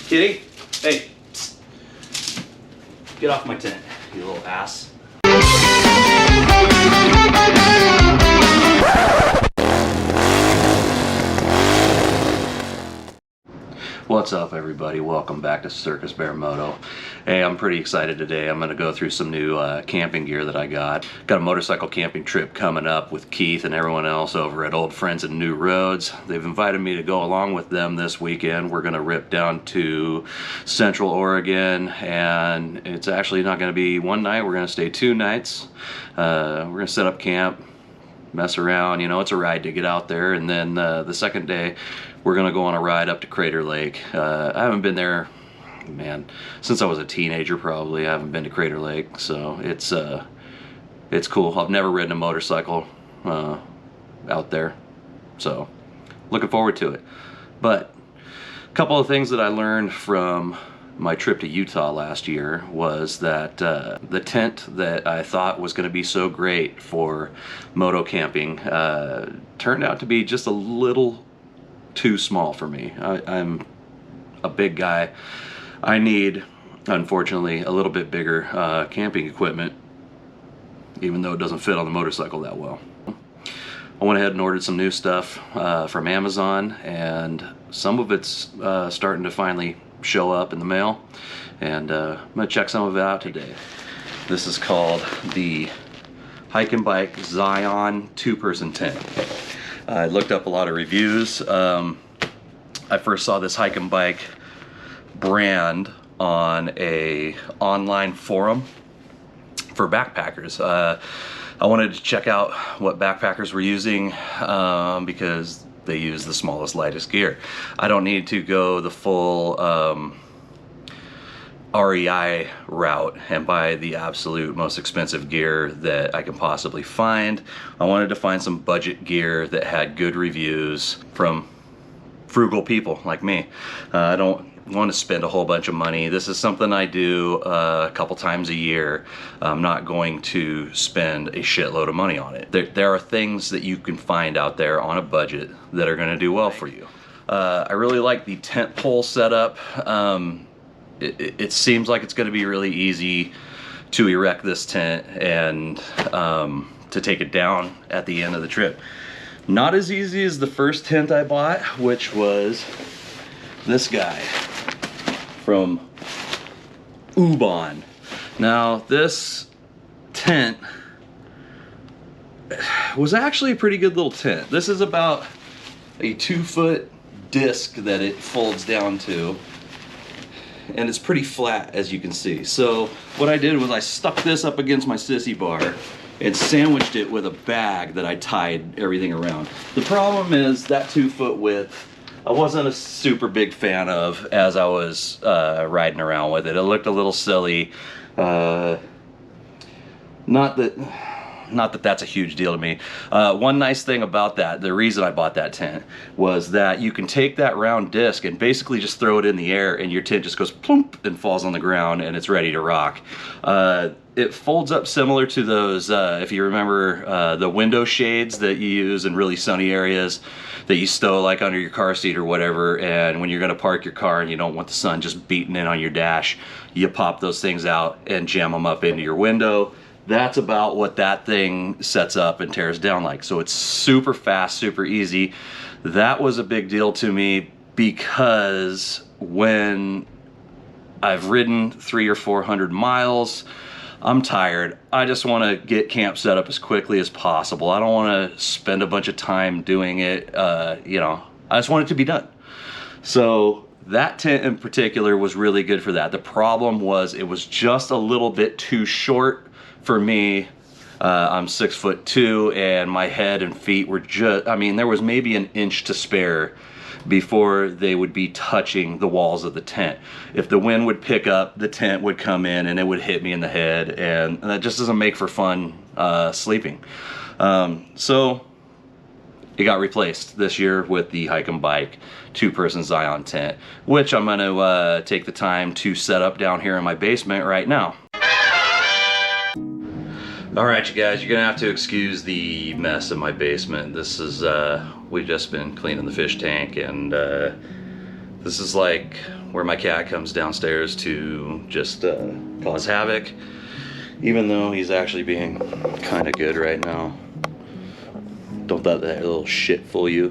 Kitty, hey, get off my tent, you little ass. What's up, everybody? Welcome back to Circus Bear Moto. Hey, I'm pretty excited today. I'm going to go through some new camping gear that I got. Got a motorcycle camping trip coming up with Keith and everyone else over at Old Friends and New Roads. They've invited me to go along with them this weekend. We're going to rip down to Central Oregon, and it's actually not going to be one night. We're going to stay 2 nights. We're going to set up camp, mess around, you know, it's a ride to get out there, and then the second day we're gonna go on a ride up to Crater Lake. I haven't been there, man, since I was a teenager probably. I haven't been to Crater Lake, so it's cool. I've never ridden a motorcycle out there, so looking forward to it. But a couple of things that I learned from my trip to Utah last year was that the tent that I thought was going to be so great for moto-camping turned out to be just a little too small for me. I'm a big guy. I need, unfortunately, a little bit bigger camping equipment, even though it doesn't fit on the motorcycle that well. I went ahead and ordered some new stuff from Amazon, and some of it's starting to finally show up in the mail, and I'm gonna check some of it out today. This is called the Hike and Bike Zion 2-person tent. I looked up a lot of reviews. I first saw this Hike and Bike brand on a online forum for backpackers. I wanted to check out what backpackers were using because they use the smallest, lightest gear. I don't need to go the full REI route and buy the absolute most expensive gear that I can possibly find. I wanted to find some budget gear that had good reviews from frugal people like me. I don't want to spend a whole bunch of money. This is something I do a couple times a year. I'm not going to spend a shitload of money on it. There are things that you can find out there on a budget that are going to do well for you. I really like the tent pole setup. It seems like it's going to be really easy to erect this tent and to take it down at the end of the trip. Not as easy as the first tent I bought, which was this guy from Ubon. Now, this tent was actually a pretty good little tent. This is about a 2-foot disc that it folds down to, and it's pretty flat, as you can see. So what I did was I stuck this up against my sissy bar and sandwiched it with a bag that I tied everything around. The problem is that 2-foot width I wasn't a super big fan of as I was riding around with it. It looked a little silly. Not that that's a huge deal to me. One nice thing about that, the reason I bought that tent, was that you can take that round disc and basically just throw it in the air, and your tent just goes plump and falls on the ground, and it's ready to rock. It folds up similar to those, if you remember, the window shades that you use in really sunny areas that you stow like under your car seat or whatever, and when you're gonna park your car and you don't want the sun just beating in on your dash, you pop those things out and jam them up into your window. That's about what that thing sets up and tears down like. So it's super fast, super easy. That was a big deal to me because when I've ridden 300 or 400 miles, I'm tired. I just want to get camp set up as quickly as possible. I don't want to spend a bunch of time doing it. You know, I just want it to be done. So that tent in particular was really good for that. The problem was it was just a little bit too short for me. I'm 6'2", and my head and feet were just, I mean, there was maybe an inch to spare before they would be touching the walls of the tent. If the wind would pick up, the tent would come in and it would hit me in the head, and that just doesn't make for fun sleeping. So it got replaced this year with the Hike and Bike 2-person Zion tent, which I'm going to take the time to set up down here in my basement right now. Alright, you guys, you're gonna have to excuse the mess in my basement. This is, we've just been cleaning the fish tank, and this is like where my cat comes downstairs to just cause havoc, even though he's actually being kind of good right now. Don't let that little shit fool you.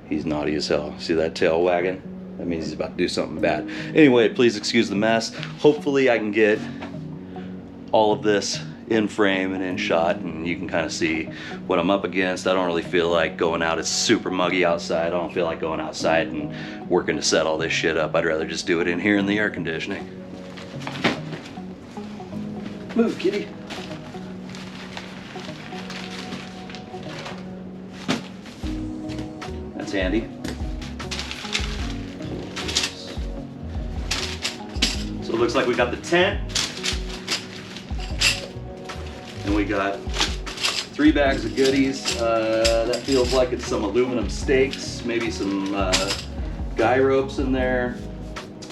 He's naughty as hell. See that tail wagging? That means he's about to do something bad. Anyway, please excuse the mess. Hopefully I can get all of this in frame and in shot, and you can kind of see what I'm up against. I don't really feel like going out. It's super muggy outside. I don't feel like going outside and working to set all this shit up. I'd rather just do it in here in the air conditioning. Move, kitty. That's handy. So it looks like we got the tent, and we got 3 bags of goodies. That feels like it's some aluminum stakes, maybe some guy ropes in there.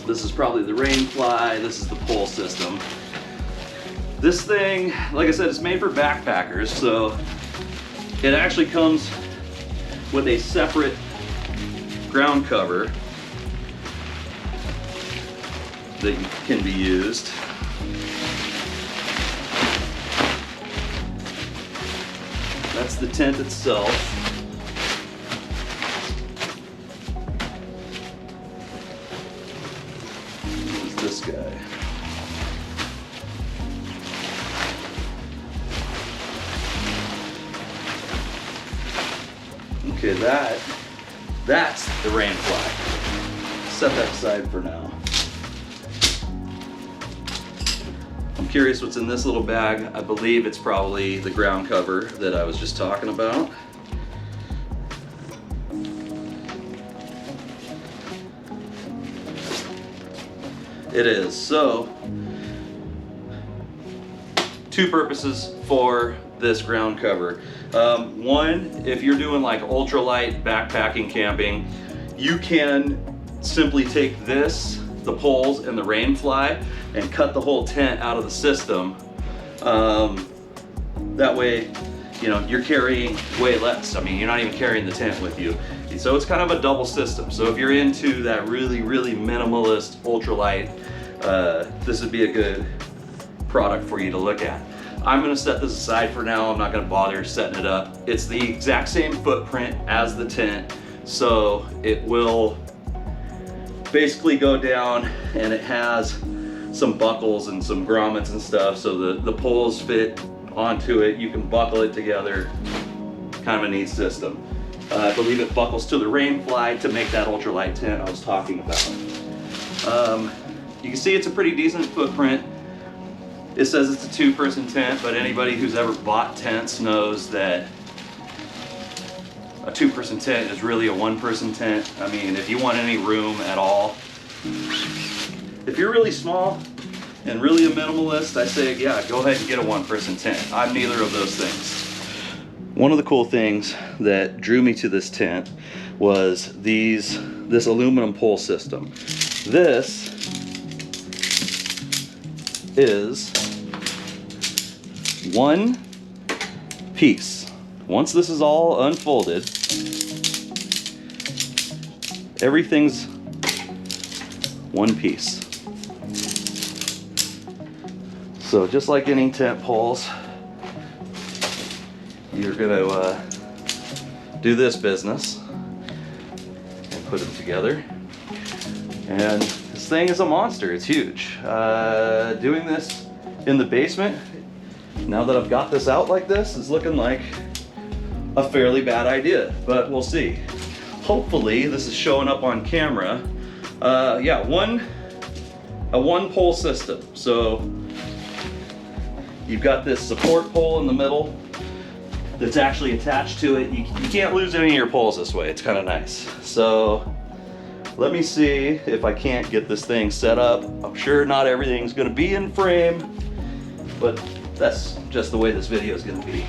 This is probably the rain fly. This is the pole system. This thing, like I said, it's made for backpackers, so it actually comes with a separate ground cover that can be used. That's the tent itself. Who's this guy? Okay, that's the rain fly. Set that aside for now. I'm curious what's in this little bag. I believe it's probably the ground cover that I was just talking about. It is. So, 2 purposes for this ground cover. One, if you're doing like ultralight backpacking camping, you can simply take this, the poles and the rain fly, and cut the whole tent out of the system. That way, you know, you're carrying way less. I mean, you're not even carrying the tent with you. So it's kind of a double system. So if you're into that really, really minimalist ultralight, this would be a good product for you to look at. I'm gonna set this aside for now. I'm not gonna bother setting it up. It's the exact same footprint as the tent, so it will basically go down, and it has some buckles and some grommets and stuff, so the poles fit onto it. You can buckle it together. Kind of a neat system. I believe it buckles to the rain fly to make that ultralight tent I was talking about. You can see it's a pretty decent footprint. It says it's a 2-person tent, but anybody who's ever bought tents knows that a 2-person tent is really a 1-person tent. I mean, if you want any room at all, if you're really small and really a minimalist, I say, yeah, go ahead and get a 1-person tent. I'm neither of those things. One of the cool things that drew me to this tent was this aluminum pole system. This is 1 piece. Once this is all unfolded, everything's 1 piece. So just like any tent poles, you're gonna do this business and put them together. And this thing is a monster. It's huge. Doing this in the basement, now that I've got this out like this, is looking like a fairly bad idea, but we'll see. Hopefully this is showing up on camera. Yeah, a 1-pole system. So you've got this support pole in the middle that's actually attached to it. You can't lose any of your poles this way. It's kind of nice. So let me see if I can't get this thing set up. I'm sure not everything's gonna be in frame, but that's just the way this video is gonna be.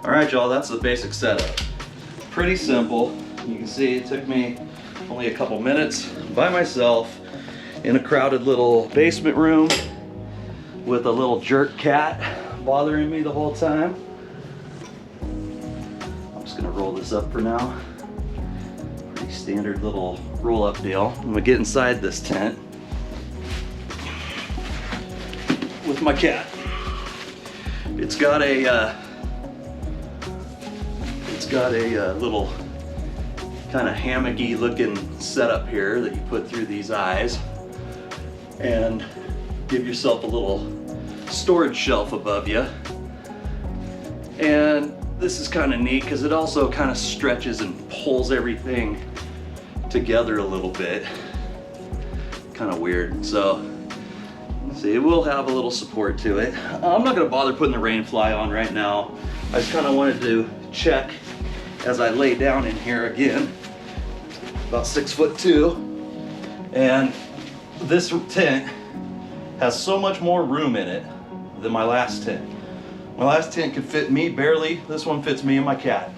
All right, y'all, that's the basic setup. Pretty simple. You can see it took me only a couple minutes by myself in a crowded little basement room with a little jerk cat bothering me the whole time. I'm just gonna roll this up for now. Pretty standard little roll up deal. I'm gonna get inside this tent with my cat. It's got a little kind of hammocky looking setup here that you put through these eyes and give yourself a little storage shelf above you. And this is kind of neat because it also kind of stretches and pulls everything together a little bit. Kind of weird. So see, it will have a little support to it. I'm not gonna bother putting the rain fly on right now. I just kind of wanted to check as I lay down in here again. About 6'2", and this tent has so much more room in it than my last tent. My last tent could fit me barely. This one fits me and my cat.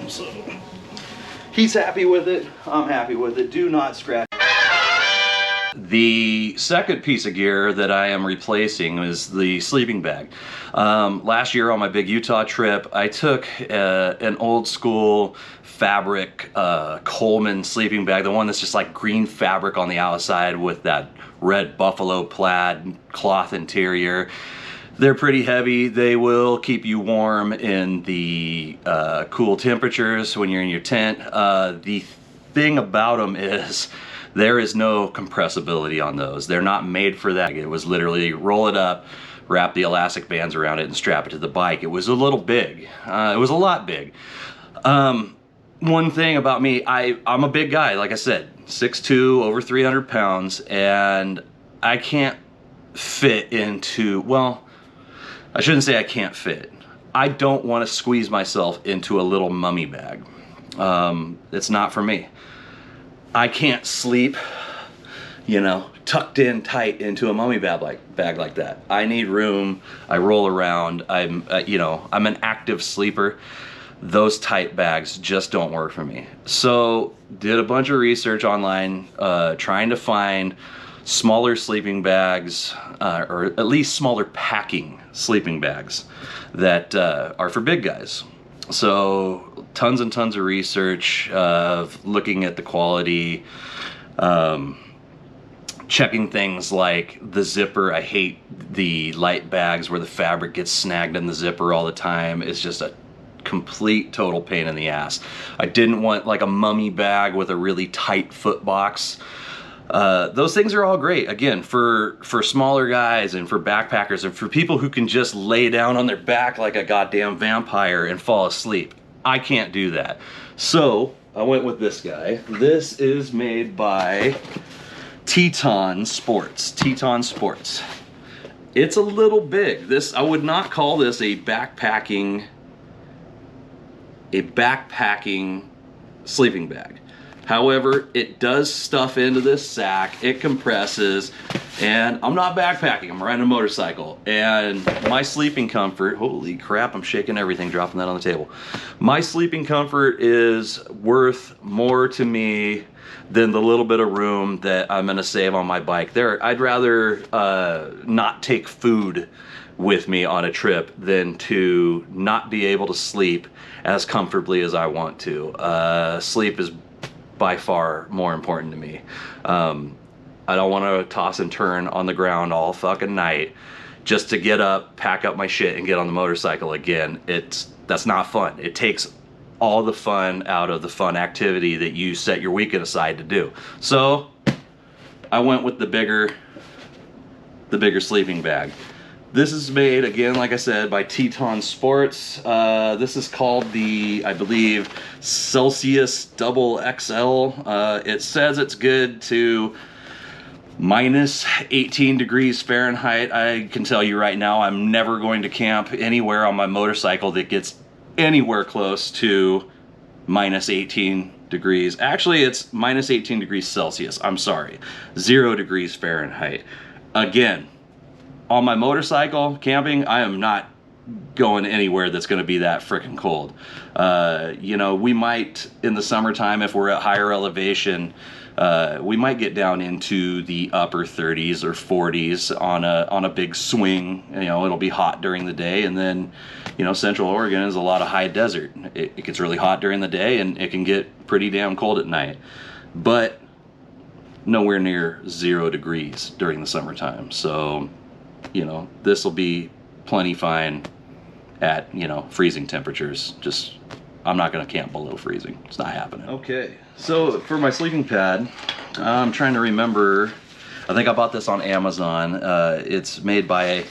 So he's happy with it. I'm happy with it. Do not scratch. The second piece of gear that I am replacing is the sleeping bag. Last year on my big Utah trip, I took an old school fabric Coleman sleeping bag, the one that's just like green fabric on the outside with that red buffalo plaid cloth interior. They're pretty heavy. They will keep you warm in the cool temperatures when you're in your tent. The thing about them is there is no compressibility on those. They're not made for that. It was literally roll it up, wrap the elastic bands around it, and strap it to the bike. It was a little big. It was a lot big. One thing about me, I'm a big guy, like I said, 6'2", over 300 pounds, and I can't fit into, well, I shouldn't say I can't fit. I don't want to squeeze myself into a little mummy bag. It's not for me. I can't sleep, you know, tucked in tight into a mummy bag like that. I need room. I roll around. I'm an active sleeper. Those tight bags just don't work for me. So did a bunch of research online, trying to find smaller sleeping bags, or at least smaller packing sleeping bags that are for big guys. So tons and tons of research of looking at the quality, checking things like the zipper. I hate the light bags where the fabric gets snagged in the zipper all the time. It's just a complete total pain in the ass. I didn't want like a mummy bag with a really tight foot box. Those things are all great, again, for smaller guys and for backpackers and for people who can just lay down on their back like a goddamn vampire and fall asleep. I can't do that. So I went with this guy. This is made by Teton Sports. Teton Sports. It's a little big. I would not call this a backpacking sleeping bag. However, it does stuff into this sack, it compresses, and I'm not backpacking, I'm riding a motorcycle. And my sleeping comfort, holy crap, I'm shaking everything, dropping that on the table. My sleeping comfort is worth more to me than the little bit of room that I'm gonna save on my bike. I'd rather not take food with me on a trip than to not be able to sleep as comfortably as I want to. Sleep is by far more important to me. I don't want to toss and turn on the ground all fucking night just to get up, pack up my shit, and get on the motorcycle again. That's not fun. It takes all the fun out of the fun activity that you set your weekend aside to do. So I went with the bigger sleeping bag. This is made, again, like I said, by Teton Sports. This is called the, I believe, Celsius Double XL. It says it's good to minus 18 degrees Fahrenheit. I can tell you right now, I'm never going to camp anywhere on my motorcycle that gets anywhere close to minus 18 degrees. Actually, it's minus 18 degrees Celsius. I'm sorry, 0 degrees Fahrenheit. Again, on my motorcycle camping, I am not going anywhere that's going to be that freaking cold. You know, we might in the summertime, if we're at higher elevation, we might get down into the upper 30s or 40s on a big swing. You know, it'll be hot during the day, and then, you know, Central Oregon is a lot of high desert. It gets really hot during the day, and it can get pretty damn cold at night, but nowhere near 0 degrees during the summertime. So, you know, this will be plenty fine at, you know, freezing temperatures. Just, I'm not gonna camp below freezing. It's not happening. Okay, so for my sleeping pad, I'm trying to remember, I think I bought this on Amazon. It's made by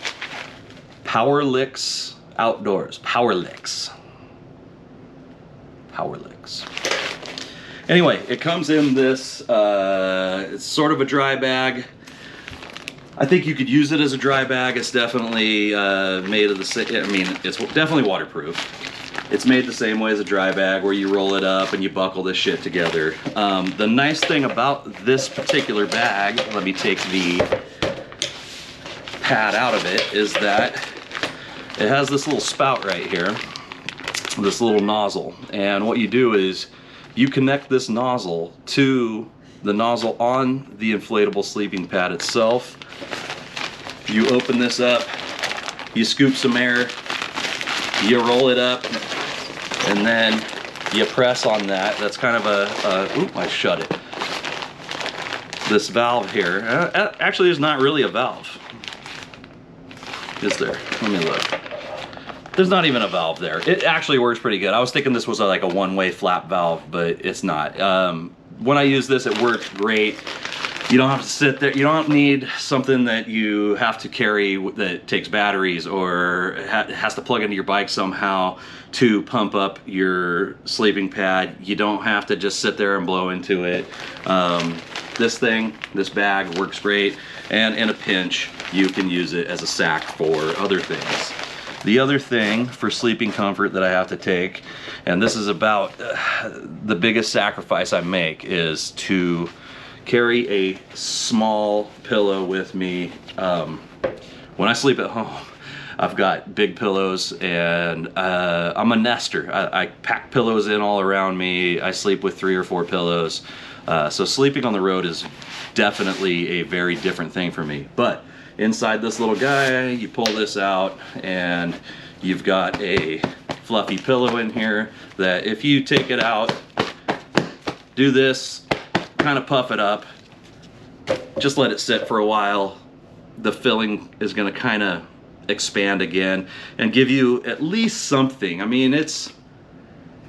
Powerlix Outdoors. Powerlix. Anyway, it comes in this, it's sort of a dry bag. I think you could use it as a dry bag. It's definitely made of the same, I mean, it's definitely waterproof. It's made the same way as a dry bag, where you roll it up and you buckle this shit together. The nice thing about this particular bag, let me take the pad out of it, is that it has this little spout right here, this little nozzle. And what you do is you connect this nozzle to the nozzle on the inflatable sleeping pad itself. You open this up, you scoop some air, you roll it up, and then you press on that. That's kind of oop, I shut it. This valve here, actually there's not really a valve. Is there? Let me look. There's not even a valve there. It actually works pretty good. I was thinking this was like a one-way flap valve, but it's not. When I use this, it works great. You don't have to sit there. You don't need something that you have to carry that takes batteries or has to plug into your bike somehow to pump up your sleeping pad. You don't have to just sit there and blow into it. This bag works great, and in a pinch, you can use it as a sack for other things. The other thing for sleeping comfort that I have to take, and this is about the biggest sacrifice I make, is to carry a small pillow with me. When I sleep at home, I've got big pillows, and I'm a nester. I pack pillows in all around me. I sleep with 3 or 4 pillows. So sleeping on the road is definitely a very different thing for me. But inside this little guy, you pull this out, and you've got a fluffy pillow in here that if you take it out, do this, kind of puff it up, just let it sit for a while, the filling is going to kind of expand again and give you at least something. I mean,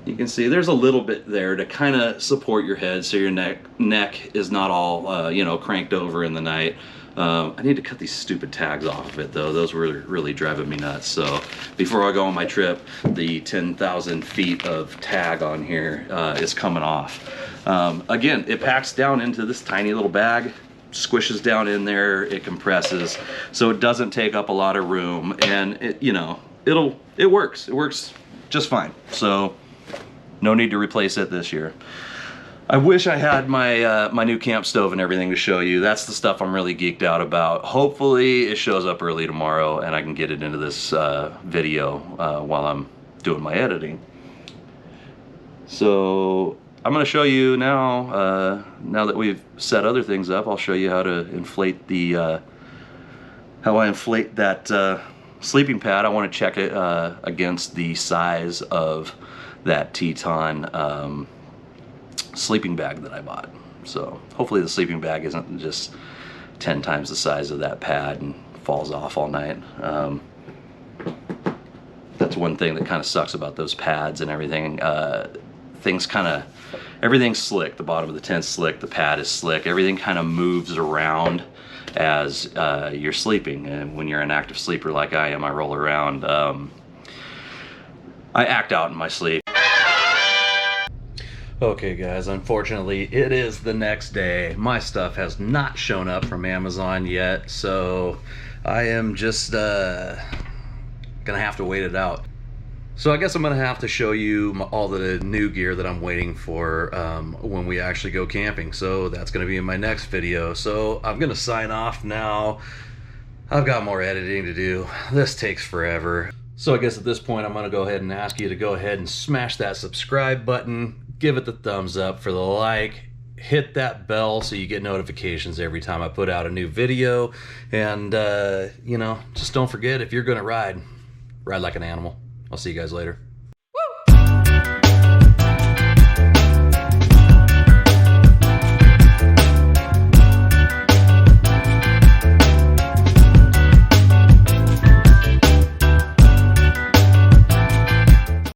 you can see there's a little bit there to kind of support your head so your neck is not all you know, cranked over in the night. I need to cut these stupid tags off of it though. Those were really driving me nuts. So before I go on my trip, the 10,000 feet of tag on here is coming off. Again, it packs down into this tiny little bag, squishes down in there, it compresses, so it doesn't take up a lot of room, and it, you know, it works just fine. So no need to replace it this year. I wish I had my my new camp stove and everything to show you. That's the stuff I'm really geeked out about. Hopefully it shows up early tomorrow and I can get it into this video while I'm doing my editing. So I'm going to show you now, now that we've set other things up, I'll show you how to inflate the, how I inflate that sleeping pad. I want to check it against the size of that Teton sleeping bag that I bought. So hopefully the sleeping bag isn't just 10 times the size of that pad and falls off all night. That's one thing that kind of sucks about those pads and everything. Everything's slick. The bottom of the tent's slick, the pad is slick, everything kind of moves around as you're sleeping. And when you're an active sleeper like I am, I roll around. I act out in my sleep. Okay guys, unfortunately it is the next day. My stuff has not shown up from Amazon yet, so I am just gonna have to wait it out. So I guess I'm gonna have to show you all the new gear that I'm waiting for when we actually go camping. So that's gonna be in my next video. So I'm gonna sign off now. I've got more editing to do. This takes forever. So I guess at this point I'm going to go ahead and ask you to go ahead and smash that subscribe button, give it the thumbs up for the like, hit that bell so you get notifications every time I put out a new video, and you know, just don't forget, if you're going to ride like an animal. I'll see you guys later.